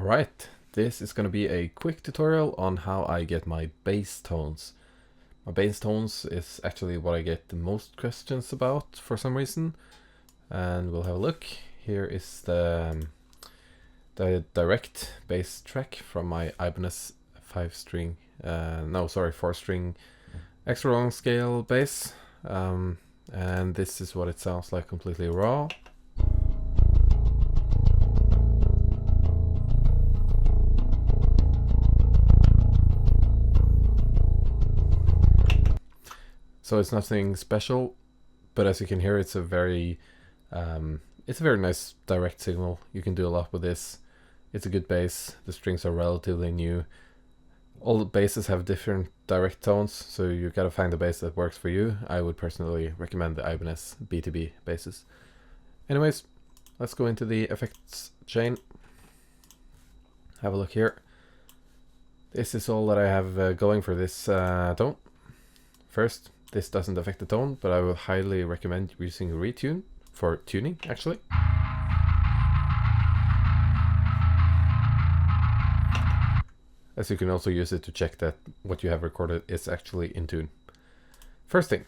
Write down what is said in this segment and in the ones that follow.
Alright, this is going to be a quick tutorial on how I get my bass tones. My bass tones is actually what I get the most questions about for some reason. And we'll have a look. Here is the direct bass track from my Ibanez 4-string extra long scale bass. And this is what it sounds like completely raw. So it's nothing special, but as you can hear, it's a very nice direct signal. You can do a lot with this. It's a good bass. The strings are relatively new. All the basses have different direct tones, so you gotta find the bass that works for you. I would personally recommend the Ibanez B2B basses. Anyways, let's go into the effects chain. Have a look here. This is all that I have going for this tone. First, this doesn't affect the tone, but I will highly recommend using retune for tuning, actually. As you can also use it to check that what you have recorded is actually in tune. First thing,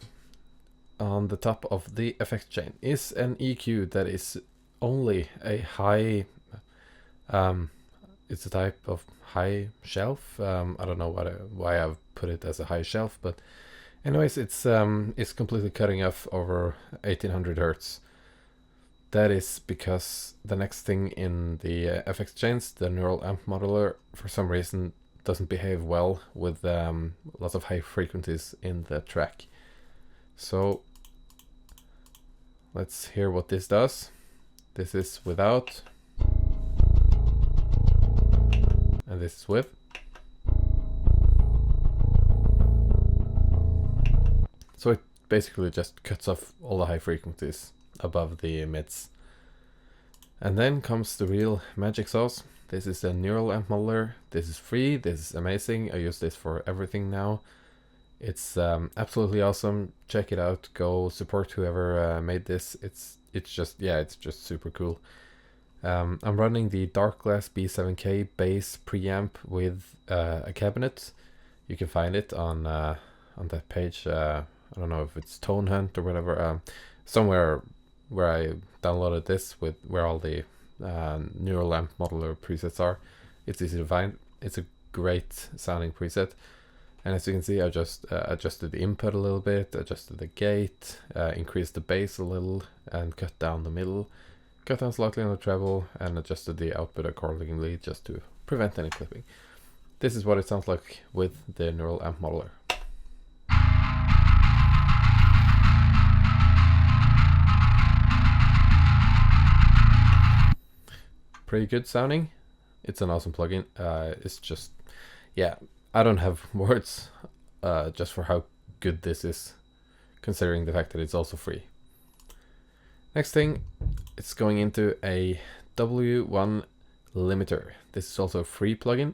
on the top of the effect chain is an EQ that is only a high, it's a type of high shelf. I don't know why I've put it as a high shelf, but anyways, it's completely cutting off over 1800 hertz. That is because the next thing in the FX chains, the neural amp modeler, for some reason doesn't behave well with lots of high frequencies in the track. So let's hear what this does. This is without, and this is with. So it basically just cuts off all the high frequencies above the mids. And then comes the real magic sauce. This is a neural amp modeler. This is free. This is amazing. I use this for everything now. It's absolutely awesome. Check it out. Go support whoever made this. It's just super cool. I'm running the Dark Glass B7K bass preamp with a cabinet. You can find it on that page. I don't know if it's Tone Hunt or whatever. Somewhere where I downloaded this with where all the neural amp modeler presets are. It's easy to find. It's a great sounding preset. And as you can see, I just adjusted the input a little bit, adjusted the gate, increased the bass a little, and cut down the middle, cut down slightly on the treble, and adjusted the output accordingly just to prevent any clipping. This is what it sounds like with the neural amp modeler. Pretty good sounding. It's an awesome plugin. It's just, yeah, I don't have words just for how good this is, considering the fact that it's also free. Next thing, it's going into a W1 limiter. This is also a free plugin.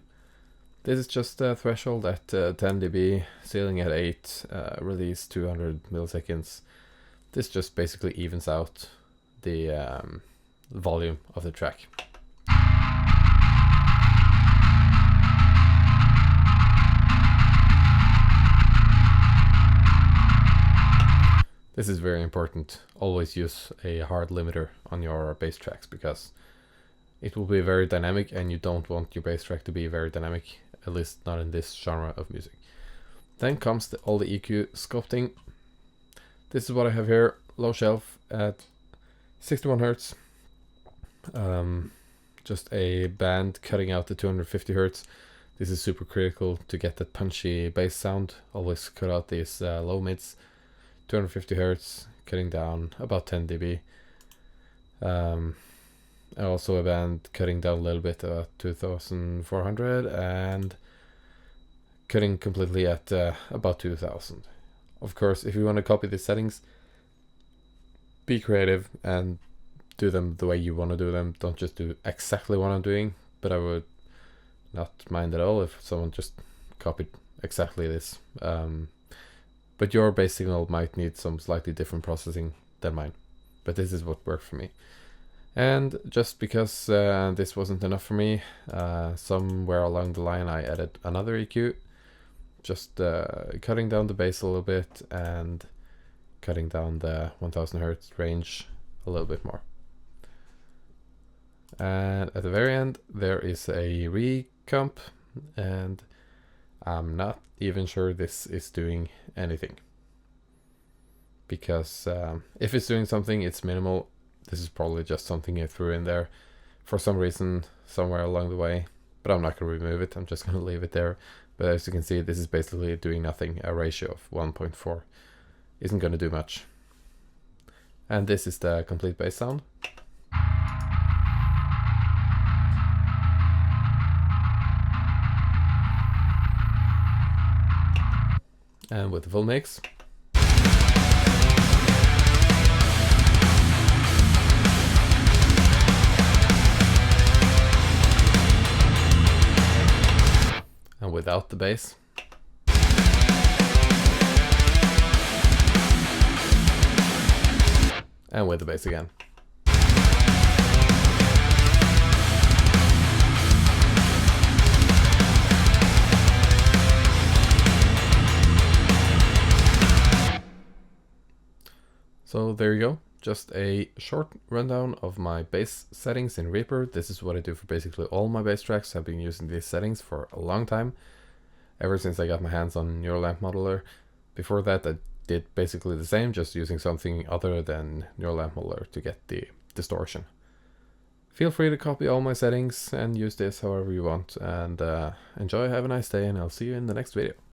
This is just a threshold at 10 dB, ceiling at 8, release 200 milliseconds. This just basically evens out the volume of the track. This is very important. Always use a hard limiter on your bass tracks because it will be very dynamic and you don't want your bass track to be very dynamic, at least not in this genre of music. Then comes all the EQ sculpting. This is what I have here, low shelf at 61 hertz. Just a band cutting out the 250 hertz. This is super critical to get that punchy bass sound. Always cut out these low mids. 250 hertz, cutting down about 10 dB. Also a band cutting down a little bit at 2400 and cutting completely at about 2000. Of course, if you want to copy these settings, be creative and do them the way you want to do them. Don't just do exactly what I'm doing, but I would not mind at all if someone just copied exactly this. But your bass signal might need some slightly different processing than mine. But this is what worked for me. And just because this wasn't enough for me, somewhere along the line I added another EQ, just cutting down the bass a little bit and cutting down the 1000 Hz range a little bit more. And at the very end there is a recomp, and I'm not even sure this is doing anything. Because if it's doing something, it's minimal. This is probably just something I threw in there for some reason somewhere along the way. But I'm not going to remove it, I'm just going to leave it there. But as you can see, this is basically doing nothing. A ratio of 1.4 isn't going to do much. And this is the complete bass sound. And with the full mix. And without the bass. And with the bass again. So there you go, just a short rundown of my bass settings in Reaper. This is what I do for basically all my bass tracks. I've been using these settings for a long time, ever since I got my hands on Neural Amp Modeler. Before that I did basically the same, just using something other than Neural Amp Modeler to get the distortion. Feel free to copy all my settings and use this however you want, and enjoy, have a nice day, and I'll see you in the next video.